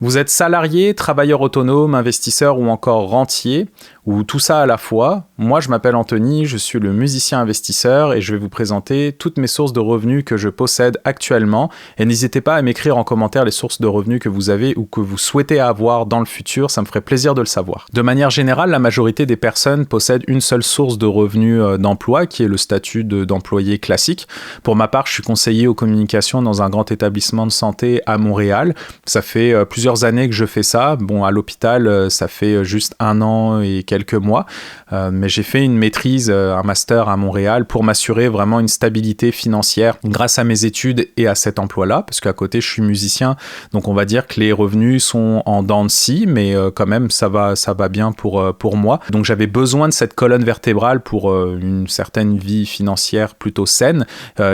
Vous êtes salarié, travailleur autonome, investisseur ou encore rentier, ou tout ça à la fois. Moi, je m'appelle Anthony, je suis le musicien investisseur et je vais vous présenter toutes mes sources de revenus que je possède actuellement. Et n'hésitez pas à m'écrire en commentaire les sources de revenus que vous avez ou que vous souhaitez avoir dans le futur, ça me ferait plaisir de le savoir. De manière générale, la majorité des personnes possèdent une seule source de revenus d'emploi, qui est le statut d'employé classique. Pour ma part, je suis conseiller aux communications dans un grand établissement de santé à Montréal. Ça fait plusieurs années que je fais ça. Bon, à l'hôpital, ça fait juste 1 an et quelques mois. Mais j'ai fait une maîtrise, un master à Montréal pour m'assurer vraiment une stabilité financière grâce à mes études et à cet emploi-là, parce qu'à côté, je suis musicien. Donc, on va dire que les revenus sont en dents de scie, mais quand même, ça va bien pour moi. Donc, j'avais besoin de cette colonne vertébrale pour une certaine vie financière plutôt saine,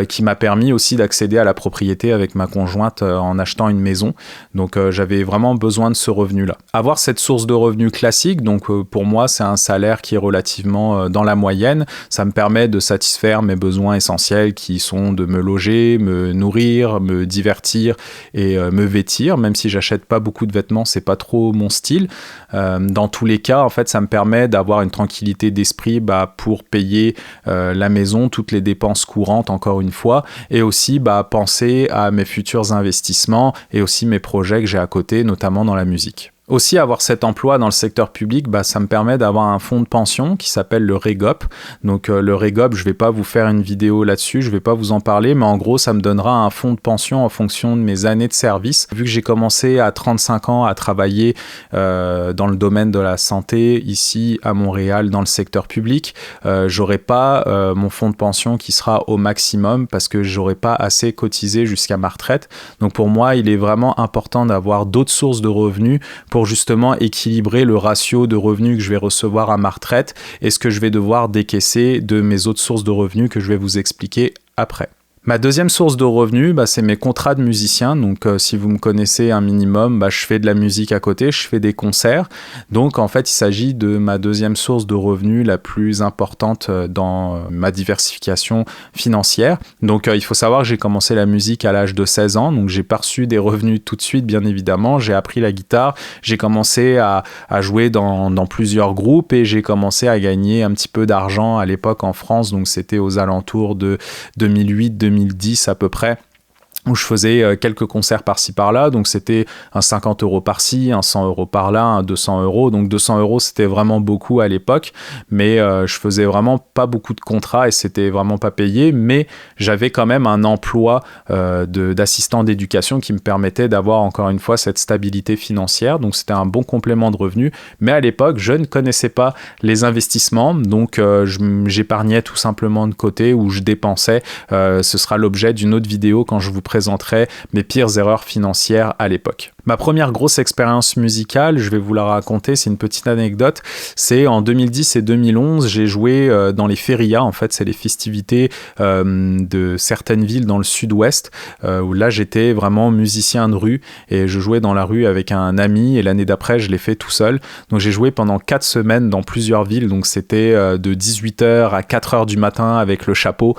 qui m'a permis aussi d'accéder à la propriété avec ma conjointe en achetant une maison. Donc, j'avais vraiment besoin de ce revenu-là. Avoir cette source de revenus classique, donc pour moi, c'est un salaire qui est relativement dans la moyenne. Ça me permet de satisfaire mes besoins essentiels qui sont de me loger, me nourrir, me divertir et me vêtir. Même si j'achète pas beaucoup de vêtements, c'est pas trop mon style. Dans tous les cas, en fait, ça me permet d'avoir une tranquillité d'esprit pour payer la maison, toutes les dépenses courantes, encore une fois, et aussi penser à mes futurs investissements et aussi mes projets que j'ai à côté, notamment dans la musique. Aussi, avoir cet emploi dans le secteur public, ça me permet d'avoir un fonds de pension qui s'appelle le REGOP. Donc le REGOP, je vais pas vous faire une vidéo là-dessus, je vais pas vous en parler, mais en gros, ça me donnera un fonds de pension en fonction de mes années de service. Vu que j'ai commencé à 35 ans à travailler dans le domaine de la santé ici à Montréal dans le secteur public, j'aurai pas mon fonds de pension qui sera au maximum parce que j'aurai pas assez cotisé jusqu'à ma retraite. Donc pour moi, il est vraiment important d'avoir d'autres sources de revenus pour justement équilibrer le ratio de revenus que je vais recevoir à ma retraite et ce que je vais devoir décaisser de mes autres sources de revenus que je vais vous expliquer après. Ma deuxième source de revenus, c'est mes contrats de musicien. Donc, si vous me connaissez un minimum, je fais de la musique à côté, je fais des concerts. Donc, en fait, il s'agit de ma deuxième source de revenus la plus importante dans ma diversification financière. Donc, il faut savoir que j'ai commencé la musique à l'âge de 16 ans. Donc, j'ai pas reçu des revenus tout de suite, bien évidemment. J'ai appris la guitare. J'ai commencé à jouer dans plusieurs groupes et j'ai commencé à gagner un petit peu d'argent à l'époque en France. Donc, c'était aux alentours de 2008-2010 à peu près, où je faisais quelques concerts par-ci par-là, donc c'était un 50 € par-ci, un 100 € par-là, un 200 €, donc 200 €, c'était vraiment beaucoup à l'époque, mais je faisais vraiment pas beaucoup de contrats et c'était vraiment pas payé, mais j'avais quand même un emploi d'assistant d'éducation qui me permettait d'avoir encore une fois cette stabilité financière, donc c'était un bon complément de revenus, mais à l'époque, je ne connaissais pas les investissements, donc j'épargnais tout simplement de côté ou je dépensais, ce sera l'objet d'une autre vidéo quand je vous présenterai mes pires erreurs financières à l'époque. Ma première grosse expérience musicale, je vais vous la raconter, c'est une petite anecdote, c'est en 2010 et 2011, j'ai joué dans les férias, en fait c'est les festivités de certaines villes dans le sud-ouest, où là j'étais vraiment musicien de rue et je jouais dans la rue avec un ami et l'année d'après je l'ai fait tout seul, donc j'ai joué pendant 4 semaines dans plusieurs villes, donc c'était de 18h à 4h du matin avec le chapeau,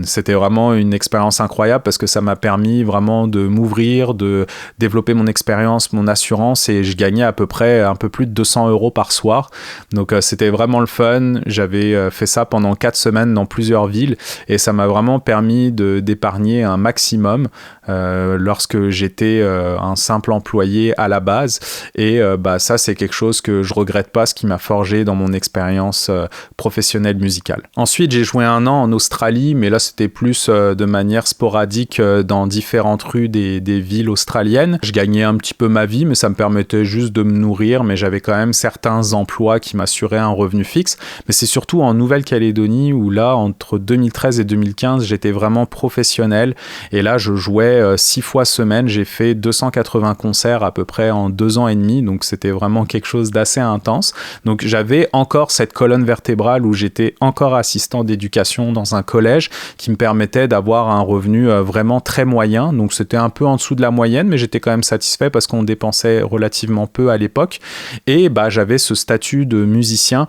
c'était vraiment une expérience incroyable parce que ça m'a permis vraiment de m'ouvrir, de développer mon expérience, mon assurance et je gagnais à peu près un peu plus de 200 € par soir. Donc c'était vraiment le fun. J'avais fait ça pendant 4 semaines dans plusieurs villes et ça m'a vraiment permis d'épargner un maximum lorsque j'étais un simple employé à la base. Et ça, c'est quelque chose que je regrette pas, ce qui m'a forgé dans mon expérience professionnelle musicale. Ensuite, j'ai joué 1 an en Australie, mais là, c'était plus de manière sporadique dans différentes rues des villes australiennes. Je gagnais un petit peu ma vie, mais ça me permettait juste de me nourrir, mais j'avais quand même certains emplois qui m'assuraient un revenu fixe. Mais c'est surtout en Nouvelle-Calédonie où là, entre 2013 et 2015, j'étais vraiment professionnel. Et là, je jouais 6 fois semaine. J'ai fait 280 concerts à peu près en 2 ans et demi. Donc, c'était vraiment quelque chose d'assez intense. Donc, j'avais encore cette colonne vertébrale où j'étais encore assistant d'éducation dans un collège qui me permettait d'avoir un revenu vraiment vraiment très moyen, donc c'était un peu en dessous de la moyenne, mais j'étais quand même satisfait parce qu'on dépensait relativement peu à l'époque. Et j'avais ce statut de musicien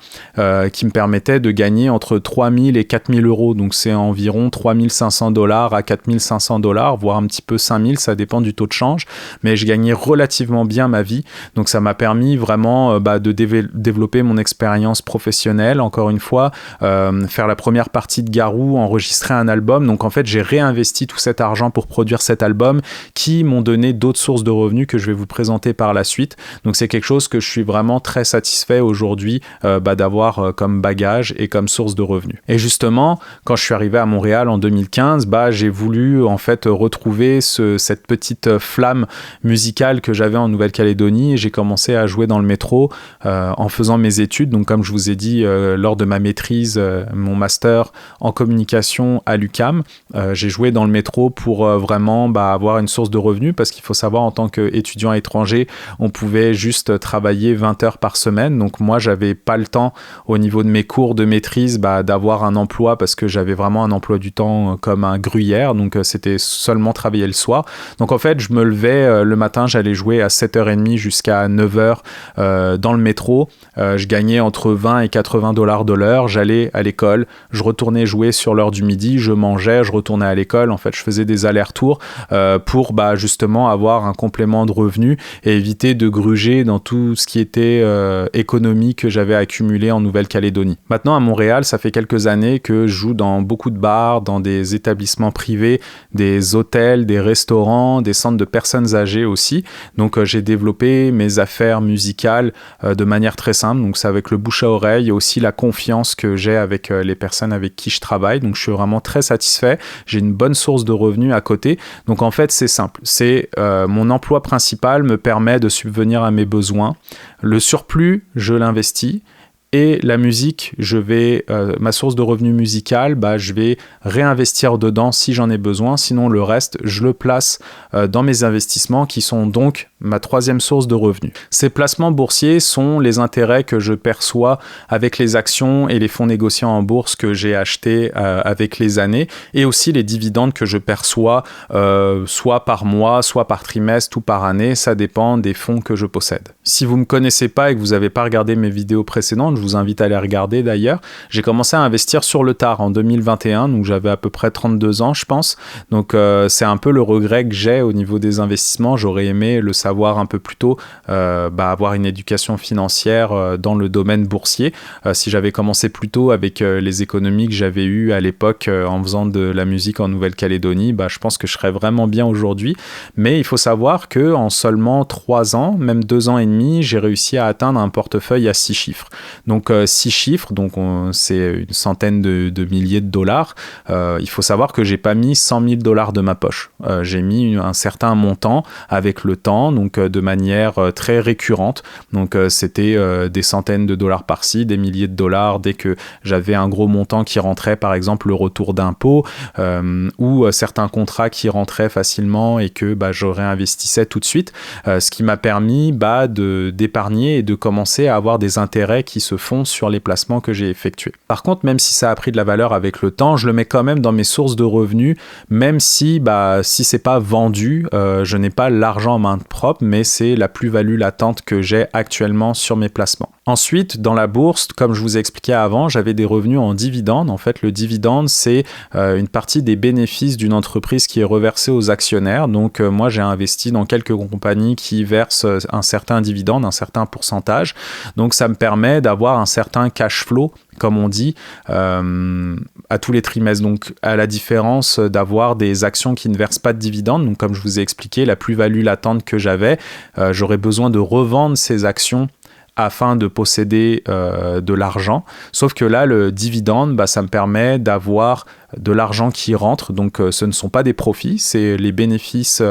qui me permettait de gagner entre 3 000 et 4 000 euros, donc c'est environ 3 500 $ à 4 500 $, voire un petit peu 5 000, ça dépend du taux de change, mais je gagnais relativement bien ma vie, donc ça m'a permis vraiment de développer mon expérience professionnelle, encore une fois, faire la première partie de Garou, enregistrer un album. Donc en fait j'ai réinvesti tout cet argent pour produire cet album qui m'ont donné d'autres sources de revenus que je vais vous présenter par la suite. Donc c'est quelque chose que je suis vraiment très satisfait aujourd'hui d'avoir comme bagage et comme source de revenus. Et justement, quand je suis arrivé à Montréal en 2015, j'ai voulu en fait retrouver cette petite flamme musicale que j'avais en Nouvelle-Calédonie, et j'ai commencé à jouer dans le métro en faisant mes études. Donc comme je vous ai dit, lors de ma maîtrise, mon master en communication à l'UQAM, j'ai joué dans le métro pour vraiment avoir une source de revenus, parce qu'il faut savoir, en tant qu'étudiant étranger, on pouvait juste travailler 20 heures par semaine. Donc moi, j'avais pas le temps, au niveau de mes cours de maîtrise, d'avoir un emploi, parce que j'avais vraiment un emploi du temps comme un gruyère, donc c'était seulement travailler le soir. Donc en fait, je me levais le matin, j'allais jouer à 7h30 jusqu'à 9h dans le métro. Je gagnais entre 20 et 80 $ de l'heure. J'allais à l'école, je retournais jouer sur l'heure du midi, je mangeais, je retournais à l'école. En fait, je faisais des allers-retours pour justement avoir un complément de revenus et éviter de gruger dans tout ce qui était économie que j'avais accumulé en Nouvelle-Calédonie. Maintenant, à Montréal, ça fait quelques années que je joue dans beaucoup de bars, dans des établissements privés, des hôtels, des restaurants, des centres de personnes âgées aussi. Donc j'ai développé mes affaires musicales de manière très simple. Donc c'est avec le bouche à oreille et aussi la confiance que j'ai avec les personnes avec qui je travaille. Donc je suis vraiment très satisfait. J'ai une bonne source de revenus à côté. Donc en fait, c'est simple. C'est mon emploi principal me permet de subvenir à mes besoins. Le surplus, je l'investis. Et la musique, ma source de revenus musicale, je vais réinvestir dedans si j'en ai besoin. Sinon, le reste, je le place dans mes investissements, qui sont donc ma troisième source de revenus. Ces placements boursiers sont les intérêts que je perçois avec les actions et les fonds négociés en bourse que j'ai achetés avec les années, et aussi les dividendes que je perçois soit par mois, soit par trimestre ou par année. Ça dépend des fonds que je possède. Si vous ne me connaissez pas et que vous n'avez pas regardé mes vidéos précédentes, je vous invite à les regarder d'ailleurs. J'ai commencé à investir sur le tard en 2021, donc j'avais à peu près 32 ans, je pense. Donc c'est un peu le regret que j'ai au niveau des investissements. J'aurais aimé le savoir un peu plus tôt, avoir une éducation financière dans le domaine boursier. Si j'avais commencé plus tôt avec les économies que j'avais eues à l'époque en faisant de la musique en Nouvelle-Calédonie, je pense que je serais vraiment bien aujourd'hui. Mais il faut savoir qu'en seulement 3 ans, même 2 ans et demi, j'ai réussi à atteindre un portefeuille à 6 chiffres. Donc 6 chiffres, donc c'est une centaine de milliers de dollars. Il faut savoir que j'ai pas mis 100 000 $ de ma poche. J'ai mis un certain montant avec le temps, donc de manière très récurrente. Donc c'était des centaines de dollars par-ci, des milliers de dollars dès que j'avais un gros montant qui rentrait, par exemple le retour d'impôt, ou certains contrats qui rentraient facilement et que je réinvestissais tout de suite, ce qui m'a permis d'épargner et de commencer à avoir des intérêts qui se font sur les placements que j'ai effectués. Par contre, même si ça a pris de la valeur avec le temps, je le mets quand même dans mes sources de revenus, même si c'est pas vendu, je n'ai pas l'argent en main propre, mais c'est la plus-value latente que j'ai actuellement sur mes placements. Ensuite, dans la bourse, comme je vous ai expliqué avant, j'avais des revenus en dividendes. En fait, le dividende, c'est une partie des bénéfices d'une entreprise qui est reversée aux actionnaires. Donc, moi, j'ai investi dans quelques compagnies qui versent un certain dividende, un certain pourcentage. Donc, ça me permet d'avoir un certain cash flow, comme on dit, à tous les trimestres. Donc, à la différence d'avoir des actions qui ne versent pas de dividendes, donc comme je vous ai expliqué, la plus-value latente que j'avais, j'aurais besoin de revendre ces actions afin de posséder de l'argent. Sauf que là, le dividende, ça me permet d'avoir de l'argent qui rentre, donc ce ne sont pas des profits, c'est les bénéfices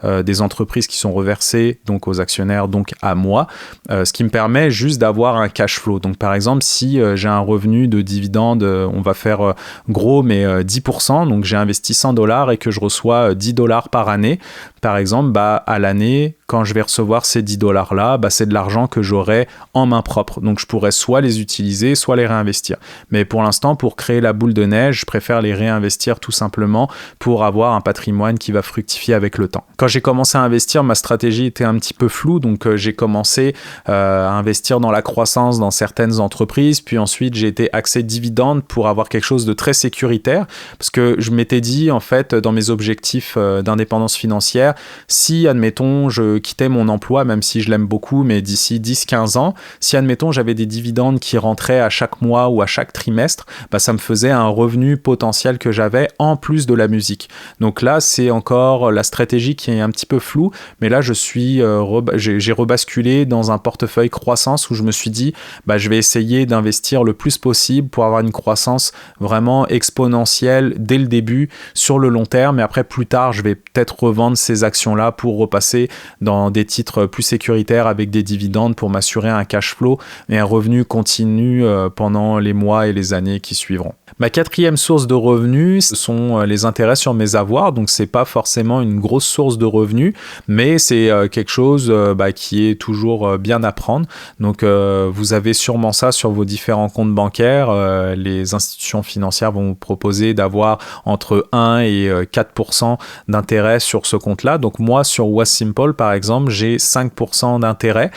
des entreprises qui sont reversés donc aux actionnaires, donc à moi, ce qui me permet juste d'avoir un cash flow. Donc par exemple, si j'ai un revenu de dividende, on va faire gros, mais 10%, donc j'ai investi 100 $ et que je reçois 10 $ par année, par exemple, à l'année, quand je vais recevoir ces 10 $ là, c'est de l'argent que j'aurai en main propre, donc je pourrais soit les utiliser, soit les réinvestir. Mais pour l'instant, pour créer la boule de neige, je préfère les les réinvestir tout simplement pour avoir un patrimoine qui va fructifier avec le temps. Quand j'ai commencé à investir, ma stratégie était un petit peu floue, donc j'ai commencé à investir dans la croissance dans certaines entreprises, puis ensuite j'ai été axé dividende pour avoir quelque chose de très sécuritaire, parce que je m'étais dit en fait dans mes objectifs d'indépendance financière, si admettons je quittais mon emploi, même si je l'aime beaucoup, mais d'ici 10-15 ans, si admettons j'avais des dividendes qui rentraient à chaque mois ou à chaque trimestre, ça me faisait un revenu potentiel que j'avais en plus de la musique. Donc là c'est encore la stratégie qui est un petit peu floue, mais là j'ai rebasculé dans un portefeuille croissance où je me suis dit je vais essayer d'investir le plus possible pour avoir une croissance vraiment exponentielle dès le début sur le long terme, et après plus tard je vais peut-être revendre ces actions-là pour repasser dans des titres plus sécuritaires avec des dividendes pour m'assurer un cash flow et un revenu continu pendant les mois et les années qui suivront. Ma quatrième source de revenus, ce sont les intérêts sur mes avoirs, donc c'est pas forcément une grosse source de revenus, mais c'est quelque chose qui est toujours bien à prendre. Donc vous avez sûrement ça sur vos différents comptes bancaires. Les institutions financières vont vous proposer d'avoir entre 1 et 4% d'intérêt sur ce compte-là. Donc moi, sur WaSimple, par exemple, j'ai 5% d'intérêt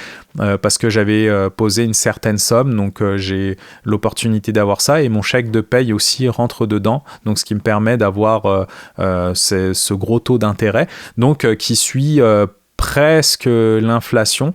parce que j'avais posé une certaine somme, donc j'ai l'opportunité d'avoir ça, et mon chèque de paye aussi rentre dedans, donc ce qui me permet d'avoir ce gros taux d'intérêt, donc qui suit presque l'inflation.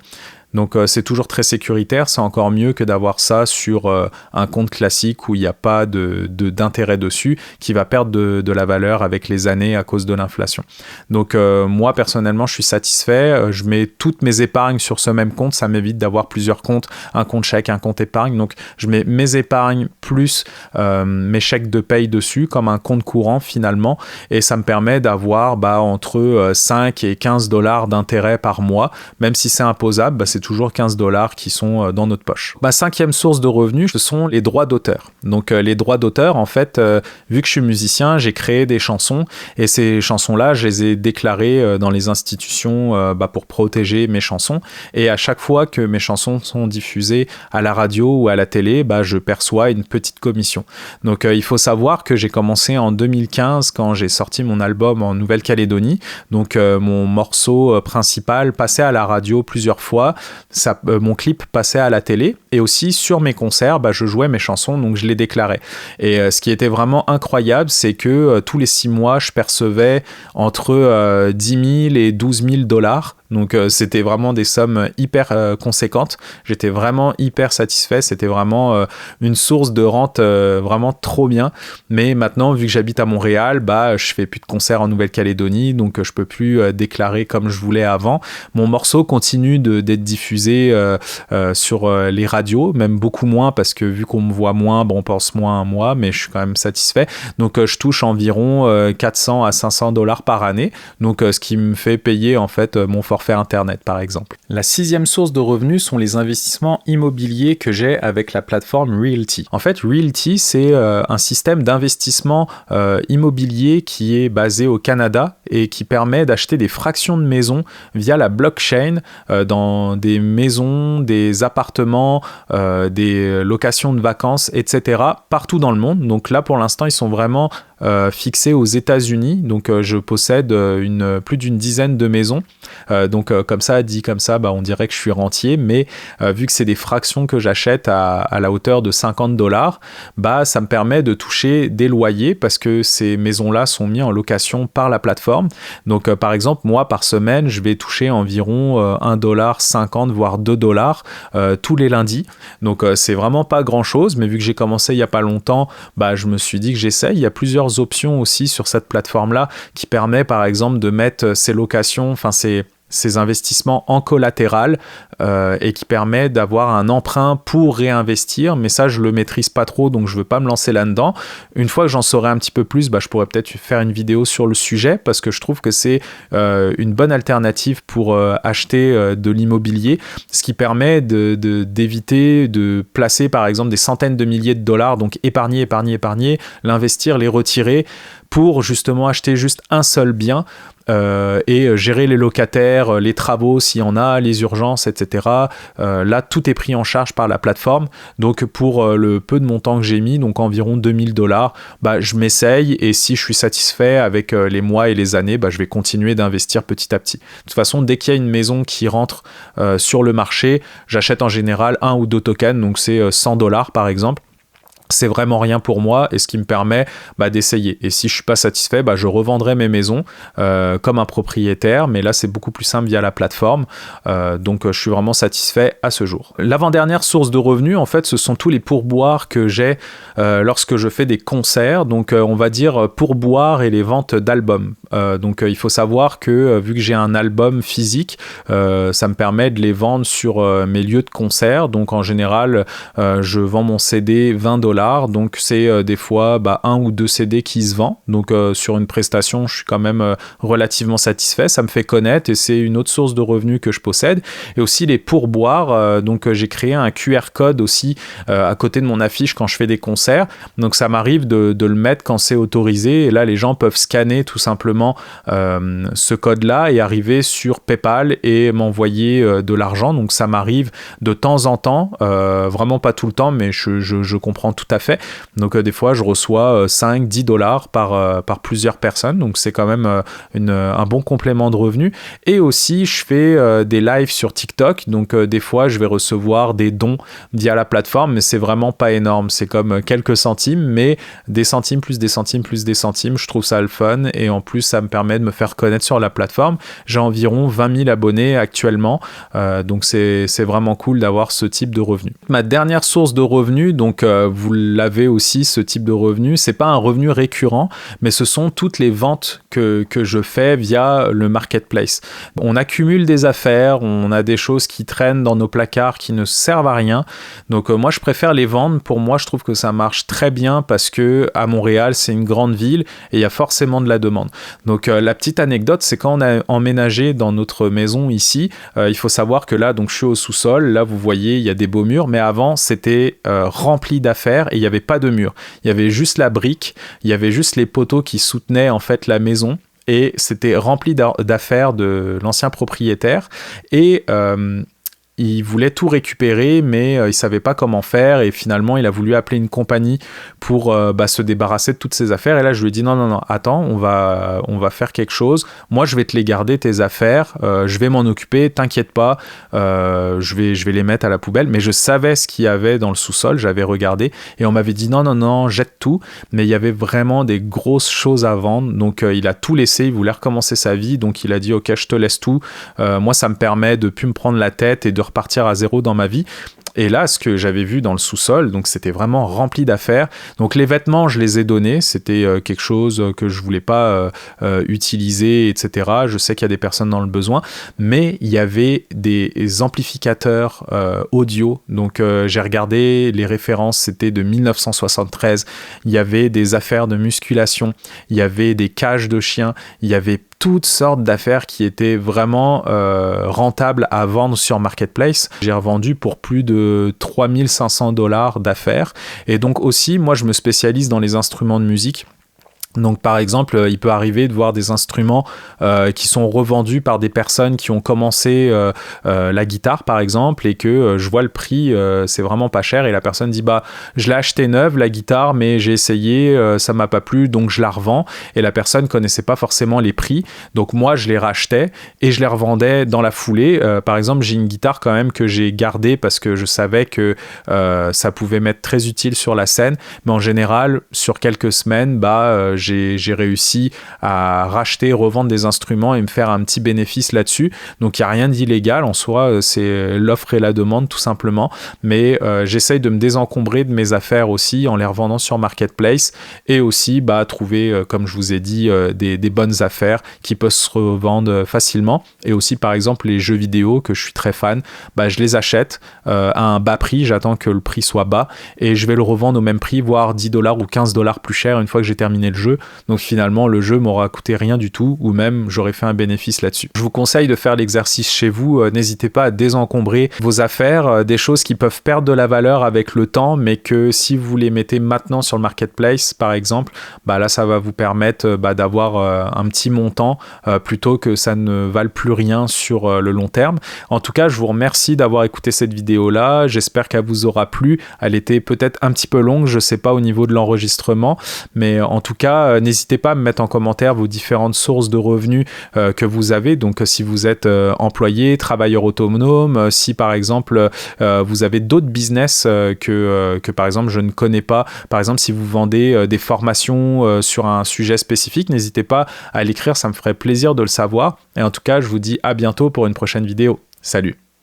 Donc c'est toujours très sécuritaire, c'est encore mieux que d'avoir ça sur un compte classique où il n'y a pas d'intérêt dessus, qui va perdre de la valeur avec les années à cause de l'inflation. Donc moi personnellement je suis satisfait, je mets toutes mes épargnes sur ce même compte, ça m'évite d'avoir plusieurs comptes, un compte chèque, un compte épargne, donc je mets mes épargnes plus mes chèques de paye dessus comme un compte courant finalement, et ça me permet d'avoir entre 5 et 15 $ d'intérêt par mois, même si c'est imposable, c'est toujours 15 $ qui sont dans notre poche. Ma cinquième source de revenus, ce sont les droits d'auteur. Donc les droits d'auteur, en fait, vu que je suis musicien, j'ai créé des chansons, et ces chansons-là, je les ai déclarées dans les institutions pour protéger mes chansons, et à chaque fois que mes chansons sont diffusées à la radio ou à la télé, je perçois une petite commission. Donc il faut savoir que j'ai commencé en 2015 quand j'ai sorti mon album en Nouvelle-Calédonie, donc mon morceau principal passait à la radio plusieurs fois, mon clip passait à la télé, et aussi sur mes concerts, je jouais mes chansons, donc je les déclarais. Et ce qui était vraiment incroyable, c'est que tous les 6 mois, je percevais entre 10 000 et 12 000 $. Donc c'était vraiment des sommes hyper conséquentes. J'étais vraiment hyper satisfait. C'était vraiment une source de rente vraiment trop bien. Mais maintenant, vu que j'habite à Montréal, je fais plus de concerts en Nouvelle-Calédonie, donc je peux plus déclarer comme je voulais avant. Mon morceau continue d'être diffusé sur les radios, même beaucoup moins, parce que vu qu'on me voit moins, on pense moins à moi, mais je suis quand même satisfait. Donc je touche environ 400 à 500 $ par année. Donc ce qui me fait payer en fait mon forfait Internet, par exemple. La 6e source de revenus sont les investissements immobiliers que j'ai avec la plateforme Realty. En fait, Realty, c'est un système d'investissement immobilier qui est basé au Canada et qui permet d'acheter des fractions de maisons via la blockchain dans des maisons, des appartements, des locations de vacances, etc. partout dans le monde. Donc là, pour l'instant, ils sont vraiment fixés aux États-Unis. Donc je possède plus d'une dizaine de maisons. Donc comme ça, dit comme ça, on dirait que je suis rentier, mais vu que c'est des fractions que j'achète à la hauteur de 50 $, ça me permet de toucher des loyers parce que ces maisons-là sont mises en location par la plateforme. Donc par exemple, moi par semaine, je vais toucher environ 1,50 $, voire 2 $ tous les lundis. Donc c'est vraiment pas grand-chose, mais vu que j'ai commencé il y a pas longtemps, je me suis dit que j'essaye. Il y a plusieurs options aussi sur cette plateforme-là qui permet par exemple de mettre ces locations, ces investissements en collatéral et qui permet d'avoir un emprunt pour réinvestir, mais ça je le maîtrise pas trop, donc je veux pas me lancer là-dedans. Une fois que j'en saurai un petit peu plus, je pourrais peut-être faire une vidéo sur le sujet, parce que je trouve que c'est une bonne alternative pour acheter de l'immobilier, ce qui permet d'éviter de placer par exemple des centaines de milliers de dollars, donc épargner, l'investir, les retirer pour justement acheter juste un seul bien et gérer les locataires, les travaux s'il y en a, les urgences, etc. etc. Là, tout est pris en charge par la plateforme. Donc, pour le peu de montant que j'ai mis, donc environ $2000, je m'essaye et si je suis satisfait avec les mois et les années, je vais continuer d'investir petit à petit. De toute façon, dès qu'il y a une maison qui rentre sur le marché, j'achète en général 1 ou 2 tokens, donc c'est $100 par exemple. C'est vraiment rien pour moi et ce qui me permet d'essayer. Et si je suis pas satisfait, je revendrai mes maisons comme un propriétaire, mais là c'est beaucoup plus simple via la plateforme. Donc je suis vraiment satisfait à ce jour. L'avant-dernière source de revenus, en fait, ce sont tous les pourboires que j'ai lorsque je fais des concerts. Donc on va dire pourboires et les ventes d'albums. Donc il faut savoir que vu que j'ai un album physique, ça me permet de les vendre sur mes lieux de concert. Donc en général, je vends mon CD $20. Donc c'est des fois 1 ou 2 CD qui se vendent. Donc sur une prestation, je suis quand même relativement satisfait. Ça me fait connaître et c'est une autre source de revenus que je possède. Et aussi les pourboires. Donc j'ai créé un QR code aussi à côté de mon affiche quand je fais des concerts. Donc ça m'arrive de le mettre quand c'est autorisé. Et là, les gens peuvent scanner tout simplement ce code-là et arriver sur PayPal et m'envoyer de l'argent. Donc ça m'arrive de temps en temps, vraiment pas tout le temps, mais je comprends tout à fait. Donc des fois je reçois $5-10 par plusieurs personnes, donc c'est quand même un bon complément de revenus. Et aussi je fais des lives sur TikTok, donc des fois je vais recevoir des dons via la plateforme, mais c'est vraiment pas énorme, c'est comme quelques centimes, mais des centimes plus des centimes plus des centimes, je trouve ça le fun et en plus ça me permet de me faire connaître sur la plateforme. J'ai environ 20 000 abonnés actuellement, donc c'est vraiment cool d'avoir ce type de revenus. Ma dernière source de revenus, donc vous l'avez aussi, ce type de revenu, c'est pas un revenu récurrent, mais ce sont toutes les ventes que je fais via le marketplace. On accumule des affaires, on a des choses qui traînent dans nos placards qui ne servent à rien, donc moi je préfère les vendre. Pour moi, je trouve que ça marche très bien parce que à Montréal, c'est une grande ville et il y a forcément de la demande. Donc la petite anecdote, c'est quand on a emménagé dans notre maison ici, il faut savoir que là, donc je suis au sous-sol, là vous voyez, il y a des beaux murs, mais avant c'était rempli d'affaires et il n'y avait pas de mur. Il y avait juste la brique, il y avait juste les poteaux qui soutenaient en fait la maison et c'était rempli d'affaires de l'ancien propriétaire et il voulait tout récupérer, mais il savait pas comment faire et finalement il a voulu appeler une compagnie pour se débarrasser de toutes ses affaires. Et là je lui ai dit non, attends, on va faire quelque chose. Moi je vais te les garder, tes affaires, je vais m'en occuper, t'inquiète pas, je vais les mettre à la poubelle. Mais je savais ce qu'il y avait dans le sous-sol, j'avais regardé et on m'avait dit non, jette tout. Mais il y avait vraiment des grosses choses à vendre, donc il a tout laissé, il voulait recommencer sa vie, donc il a dit ok, je te laisse tout. Moi ça me permet de plus me prendre la tête et de repartir à zéro dans ma vie. Et là, ce que j'avais vu dans le sous-sol, donc c'était vraiment rempli d'affaires. Donc les vêtements, je les ai donnés. C'était quelque chose que je voulais pas utiliser, etc. Je sais qu'il y a des personnes dans le besoin, mais il y avait des amplificateurs audio. Donc j'ai regardé les références, c'était de 1973. Il y avait des affaires de musculation, il y avait des cages de chiens, il y avait toutes sortes d'affaires qui étaient vraiment rentables à vendre sur Marketplace. J'ai revendu pour plus de $3500 d'affaires. Et donc aussi, moi, je me spécialise dans les instruments de musique. Donc par exemple, il peut arriver de voir des instruments qui sont revendus par des personnes qui ont commencé la guitare par exemple et que je vois le prix, c'est vraiment pas cher et la personne dit je l'ai acheté neuve la guitare mais j'ai essayé, ça m'a pas plu donc je la revends et la personne connaissait pas forcément les prix donc moi je les rachetais et je les revendais dans la foulée. Par exemple, j'ai une guitare quand même que j'ai gardée parce que je savais que ça pouvait m'être très utile sur la scène, mais en général sur quelques semaines j'ai réussi à racheter, revendre des instruments et me faire un petit bénéfice là-dessus. Donc il n'y a rien d'illégal en soi, c'est l'offre et la demande tout simplement. Mais j'essaye de me désencombrer de mes affaires aussi en les revendant sur Marketplace et aussi trouver, comme je vous ai dit, des bonnes affaires qui peuvent se revendre facilement. Et aussi par exemple les jeux vidéo que je suis très fan, je les achète à un bas prix, j'attends que le prix soit bas et je vais le revendre au même prix, voire $10 ou $15 plus cher une fois que j'ai terminé le jeu. jeu. Donc finalement, le jeu m'aura coûté rien du tout, ou même j'aurais fait un bénéfice là-dessus. Je vous conseille de faire l'exercice chez vous. N'hésitez pas à désencombrer vos affaires, des choses qui peuvent perdre de la valeur avec le temps, mais que si vous les mettez maintenant sur le marketplace, par exemple, là, ça va vous permettre d'avoir un petit montant plutôt que ça ne vale plus rien sur le long terme. En tout cas, je vous remercie d'avoir écouté cette vidéo-là. J'espère qu'elle vous aura plu. Elle était peut-être un petit peu longue, je sais pas au niveau de l'enregistrement, mais en tout cas, n'hésitez pas à me mettre en commentaire vos différentes sources de revenus que vous avez. Donc, si vous êtes employé, travailleur autonome, si par exemple vous avez d'autres business que par exemple je ne connais pas, par exemple si vous vendez des formations sur un sujet spécifique, n'hésitez pas à l'écrire, ça me ferait plaisir de le savoir. Et en tout cas, je vous dis à bientôt pour une prochaine vidéo. Salut!